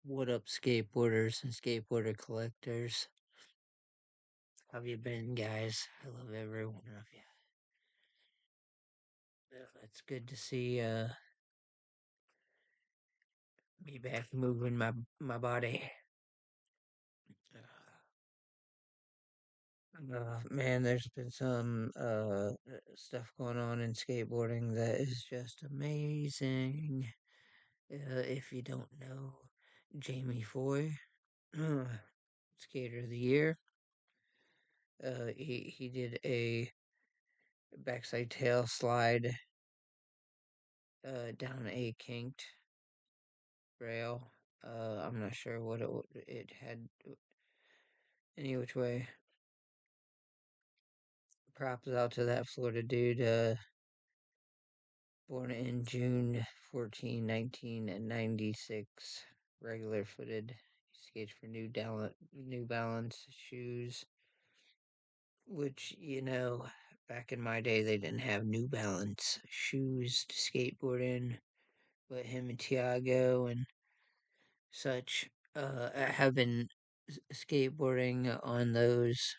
What up, skateboarders and skateboarder collectors? How have you been, guys? I love every one of you. It's good to see me back moving my body. Man, there's been some stuff going on in skateboarding that is just amazing. If you don't know, Jamie Foy, Skater of the Year. He did a backside tail slide down a kinked rail. I'm not sure what it had any which way. Props out to that Florida dude. Born in June 14, 1996. Regular footed. He skates for New Balance shoes. Which, back in my day, they didn't have New Balance shoes to skateboard in. But him and Tiago and such have been skateboarding on those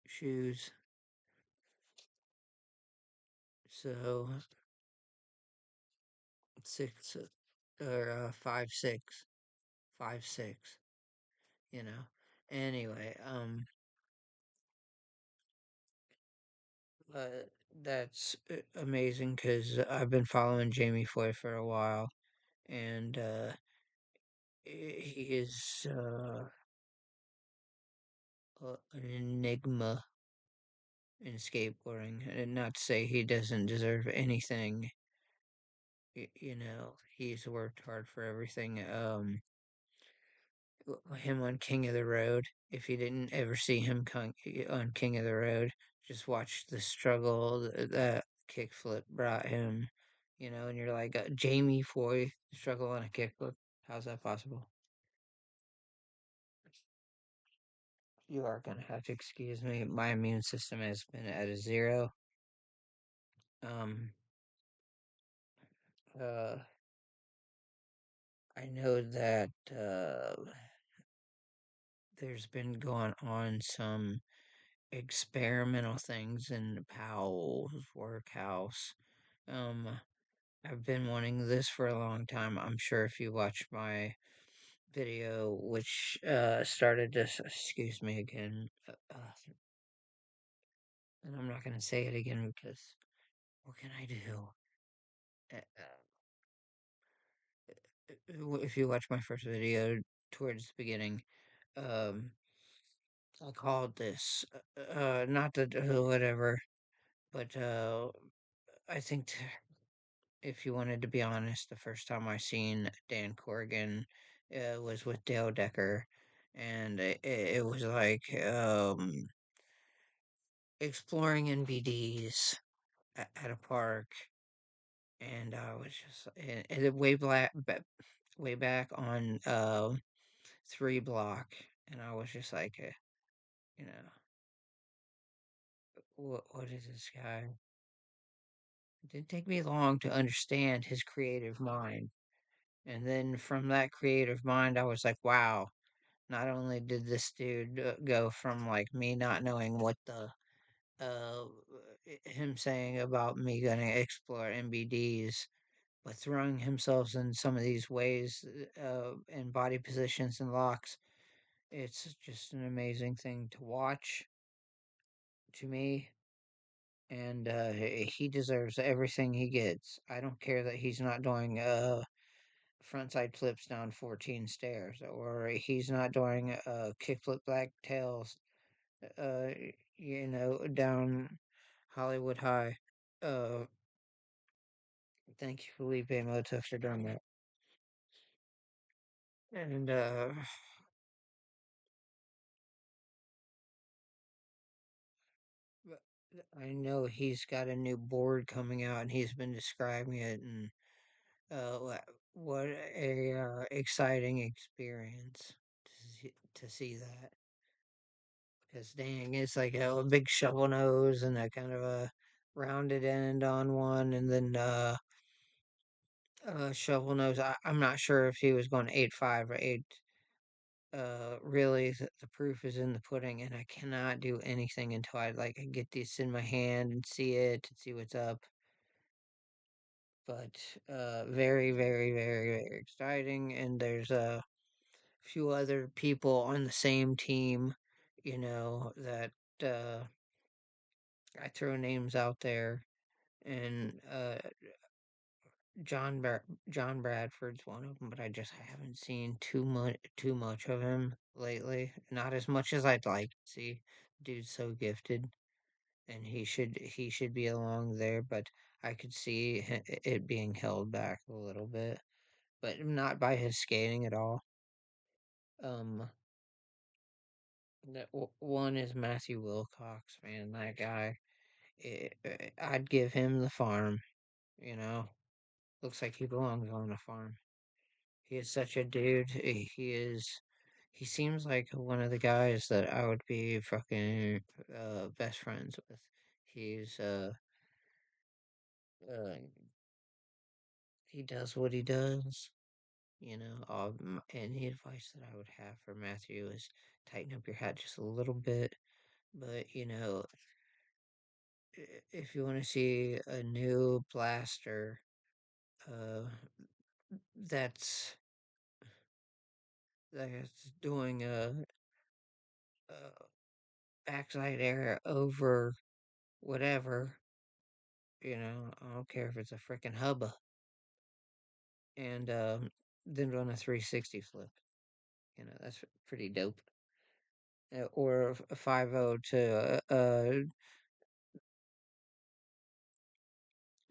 shoes. So 6 or 5'6", 5'6", you know. Anyway, uh, that's amazing because I've been following Jamie Foy for a while, and he is an enigma in skateboarding. And not to say he doesn't deserve anything. He's worked hard for everything. Him on King of the Road. If you didn't ever see him on King of the Road, just watch the struggle that kickflip brought him. And you're like, Jamie Foy struggle on a kickflip. How's that possible? You are gonna have to excuse me. My immune system has been at a zero. Um. Uh. I know that there's been going on some experimental things in Powell's workhouse. Um, I've been wanting this for a long time. I'm sure if you watch my video, which started this, excuse me again, and I'm not gonna say it again because what can I do? If you watch my first video towards the beginning, um, I called this, not the whatever, but I think if you wanted to be honest, the first time I seen Dan Corrigan was with Dale Decker, and it was like exploring NBDs at a park, and I was just way back on 3 Block, and I was just like, you know, what is this guy? It didn't take me long to understand his creative mind. And then from that creative mind, I was like, wow, not only did this dude go from like me not knowing what uh, him saying about me going to explore MBDs, but throwing himself in some of these ways in body positions and locks, it's just an amazing thing to watch to me. And he deserves everything he gets. I don't care that he's not doing frontside flips down 14 stairs, or he's not doing kickflip black tails, uh, down Hollywood High. Uh, thank you, Felipe Moto, for doing that. And I know he's got a new board coming out, and he's been describing it, and what a exciting experience to see that. Because dang, it's like a big shovel nose and a kind of a rounded end on one, and then shovel nose. I'm not sure if he was going 8.5 or 8. really the proof is in the pudding, and I cannot do anything until I like get this in my hand and see what's up. But very, very, very, very exciting. And there's a few other people on the same team, that uh, I throw names out there, and John Bradford's one of them, but I just haven't seen too much of him lately. Not as much as I'd like to see. Dude's so gifted, and he should be along there, but I could see it being held back a little bit, but not by his skating at all. Um, one is Matthew Wilcox, man. That guy, I'd give him the farm. You know, looks like he belongs on a farm. He is such a dude. He is. He seems like one of the guys that I would be fucking best friends with. He's uh he does what he does. Any advice that I would have for Matthew is tighten up your hat just a little bit. But if you want to see a new blaster, uh, that's that's doing a backside air over whatever, I don't care if it's a freaking hubba, and then run a 360 flip. That's pretty dope. Or a 5.0 to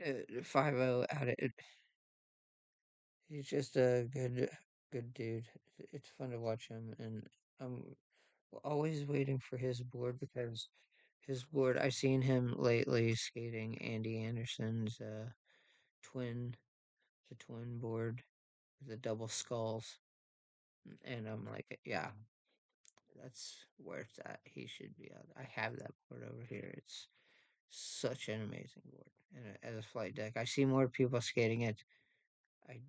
5.0 out of it. He's just a good dude. It's fun to watch him, and I'm always waiting for his board because his board. I've seen him lately skating Andy Anderson's twin, the twin board, the double skulls, and I'm like, yeah, that's where it's at. He should be out. I have that board over here. It's such an amazing board, and as a flight deck, I see more people skating it. I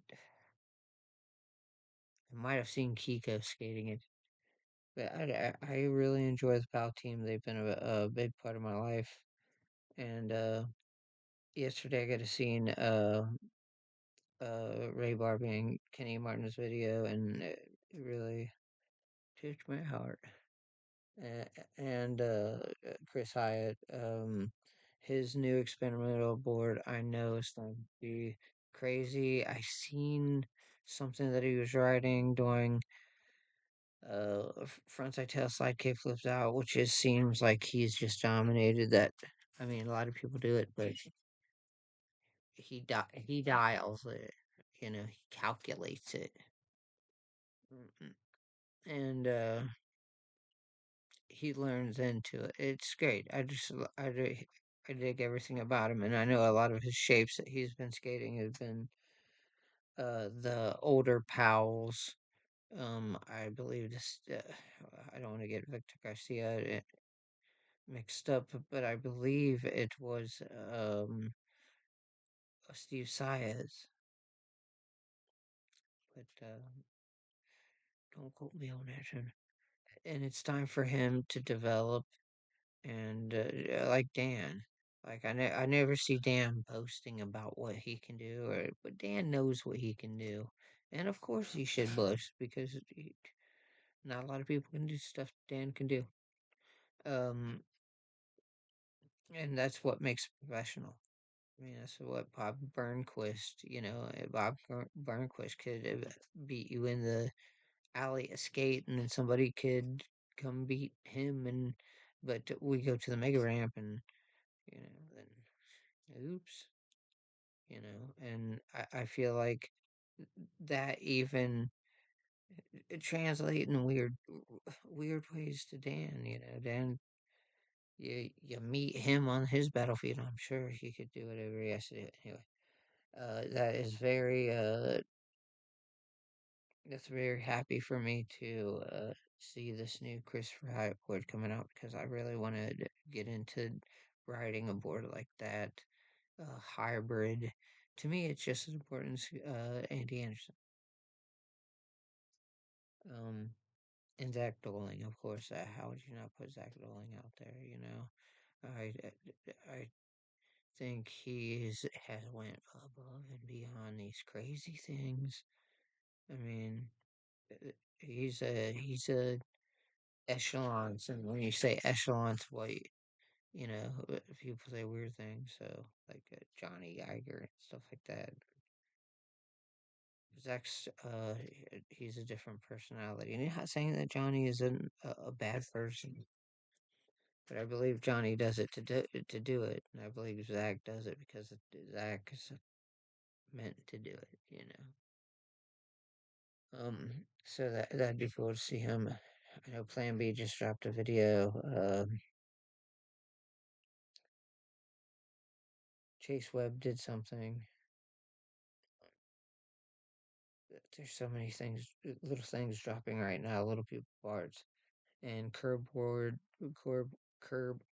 might have seen Kiko skating it, but I really enjoy the PAL team. They've been a big part of my life, and yesterday I got to see Ray Barbie and Kenny Martin's video, and it really touched my heart. And Chris Hyatt, his new experimental board, I know is going to be crazy. I seen something that he was writing doing frontside tail slide kick flips out, which just seems like he's just dominated that. I mean, a lot of people do it, but he dials it. He calculates it. And he learns into it. It's great. I dig everything about him, and I know a lot of his shapes that he's been skating have been the older pals. I believe this. I don't want to get Victor Garcia mixed up, but I believe it was Steve Saez. But don't quote me on that one. And it's time for him to develop, and like Dan. Like I never see Dan boasting about what he can do, but Dan knows what he can do, and of course he should boast because not a lot of people can do stuff Dan can do. Um, and that's what makes professional. I mean, that's what Bob Burnquist, Burnquist could beat you in the alley at skate, and then somebody could come beat him, but we go to the mega ramp, and then oops, and I feel like that even translate in weird ways to Dan. Dan, you meet him on his battlefield. I'm sure he could do whatever he has to do. Anyway, that is that's very happy for me to see this new Christopher Hyatt board coming out because I really want to get into riding a board like that, hybrid. To me, it's just as important as Andy Anderson. Um, And Zach Doling, of course. How would you not put Zach Doling out there? I I think has went above and beyond these crazy things. I mean, he's a echelons, and when you say echelons, people say weird things. So like Johnny Geiger and stuff like that. Zach's he's a different personality, and I'm not saying that Johnny is a bad person, but I believe Johnny does it to do it, and I believe Zach does it because Zach is meant to do it. So that'd be cool to see him. I know Plan B just dropped a video. Chase Webb did something. There's so many things, little things dropping right now, little people parts. And Curb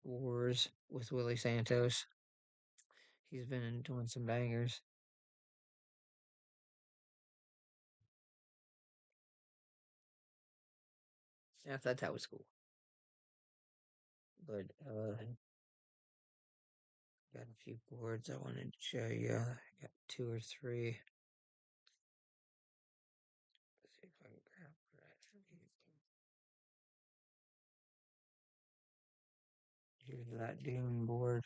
Wars with Willie Santos. He's been doing some bangers. I thought that was cool. But got a few boards I wanted to show you. I got two or three. Let's see if I can grab that. Here's that Dune board.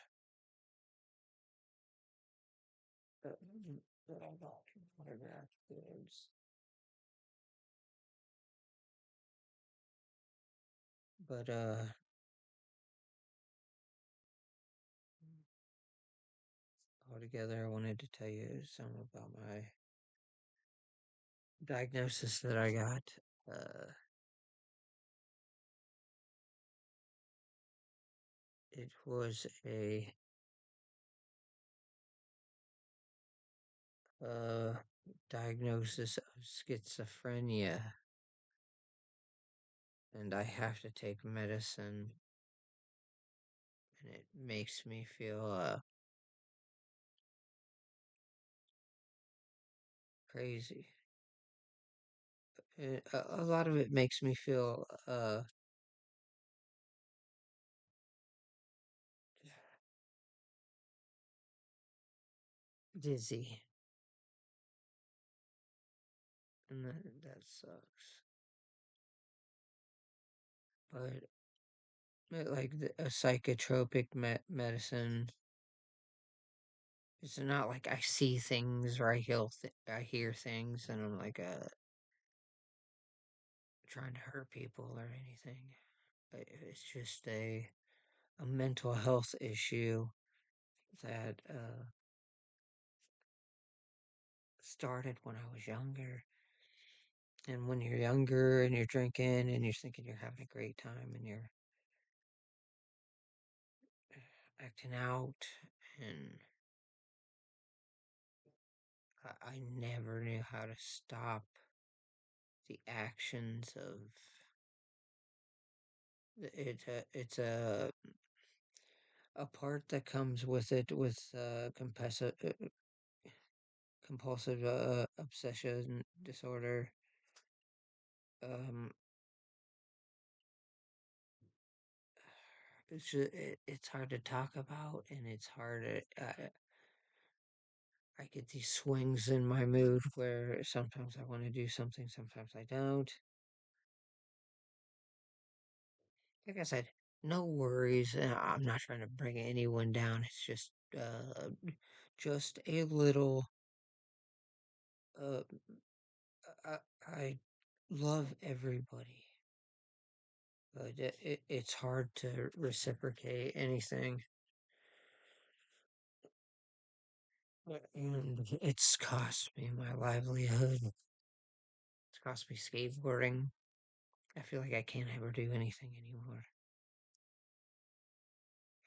That I got photographed boards. But altogether, I wanted to tell you some about my diagnosis that I got. It was a uh, diagnosis of schizophrenia, and I have to take medicine, and it makes me feel crazy. A lot of it makes me feel dizzy, and that sucks. But like a psychotropic medicine, it's not like I see things or I hear things, and I'm like trying to hurt people or anything. It's just a mental health issue that started when I was younger. And when you're younger and you're drinking and you're thinking you're having a great time and you're acting out, and I never knew how to stop the actions of it's a part that comes with it with compulsive obsession disorder. Um, it's hard to talk about, and it's hard. I get these swings in my mood where sometimes I want to do something, sometimes I don't. Like I said, no worries. I'm not trying to bring anyone down. It's just a little. Uh, I love everybody, but it's hard to reciprocate anything. And it's cost me my livelihood. It's cost me skateboarding. I feel like I can't ever do anything anymore.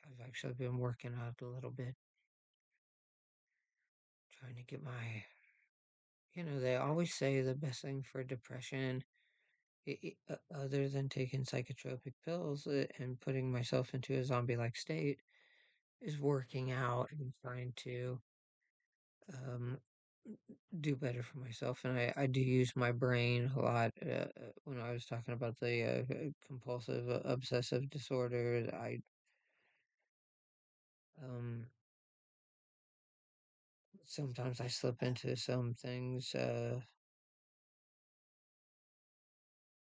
I've actually been working out a little bit, trying to get my. They always say the best thing for depression, other than taking psychotropic pills and putting myself into a zombie like state, is working out and trying to um, do better for myself, and I do use my brain a lot. When I was talking about the compulsive obsessive disorder, um sometimes I slip into some things as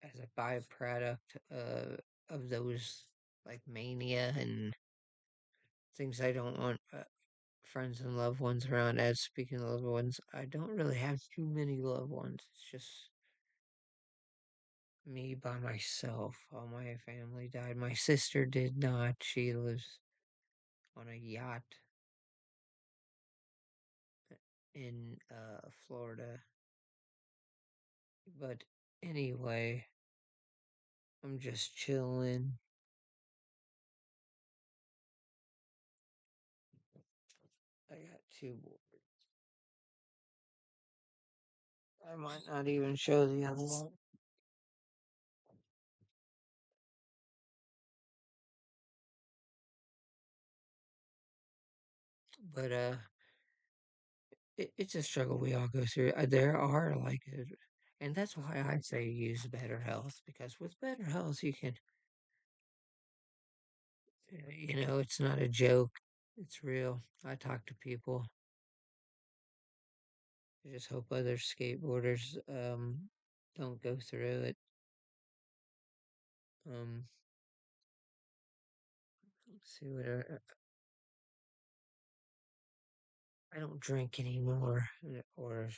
a byproduct of those like mania and things I don't want friends and loved ones around. As speaking of loved ones, I don't really have too many loved ones. It's just me by myself. All my family died. My sister did not. She lives on a yacht in Florida. But anyway, I'm just chilling. I got two more. I might not even show the other one. But it's a struggle we all go through. There are and that's why I say use Better Health, because with Better Health you can, it's not a joke. It's real. I talk to people. I just hope other skateboarders don't go through it. Um, let's see what I don't drink anymore or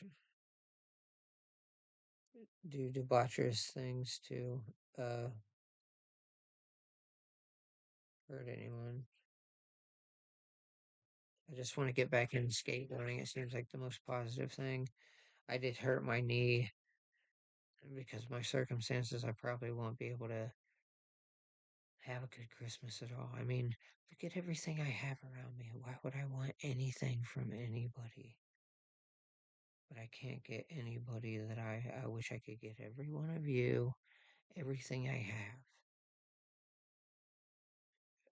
do debaucherous things to uh hurt anyone. I just want to get back into skateboarding. It seems like the most positive thing. I did hurt my knee because my circumstances. I probably won't be able to have a good Christmas at all. I mean, look at everything I have around me. Why would I want anything from anybody? But I can't get anybody that I wish I could get every one of you, everything I have.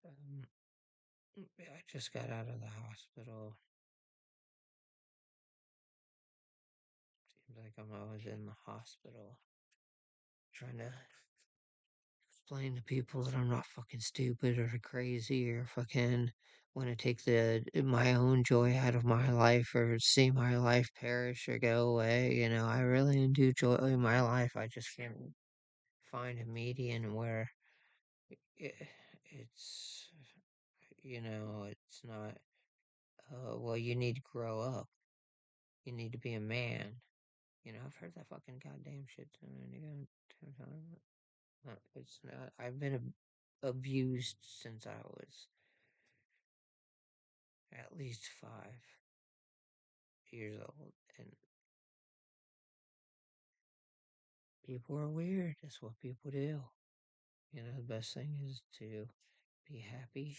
Um, I just got out of the hospital. Seems like I'm always in the hospital trying to explain to people that I'm not fucking stupid or crazy or fucking want to take the my own joy out of my life or see my life perish or go away. I really do enjoy my life. I just can't find a median where it, it's it's not. Well, you need to grow up. You need to be a man. I've heard that fucking goddamn shit too many times. It's not. I've been abused since I was at least 5 years old, and people are weird. That's what people do. The best thing is to be happy,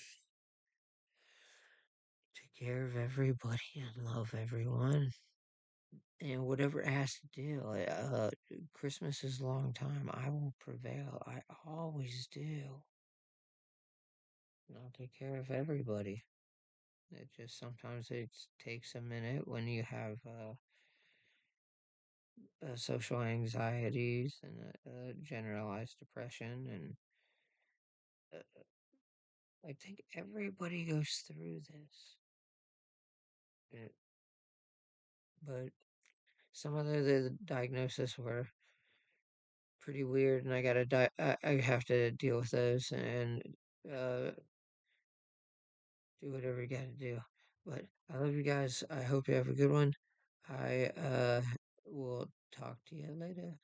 take care of everybody, and love everyone. And whatever it has to do, Christmas is a long time. I will prevail. I always do. And I'll take care of everybody. It just sometimes it takes a minute when you have social anxieties and generalized depression, and I think everybody goes through this. Uh, but some of the diagnosis were pretty weird, and I have to deal with those and uh, do whatever you got to do. But I love you guys. I hope you have a good one. I will talk to you later.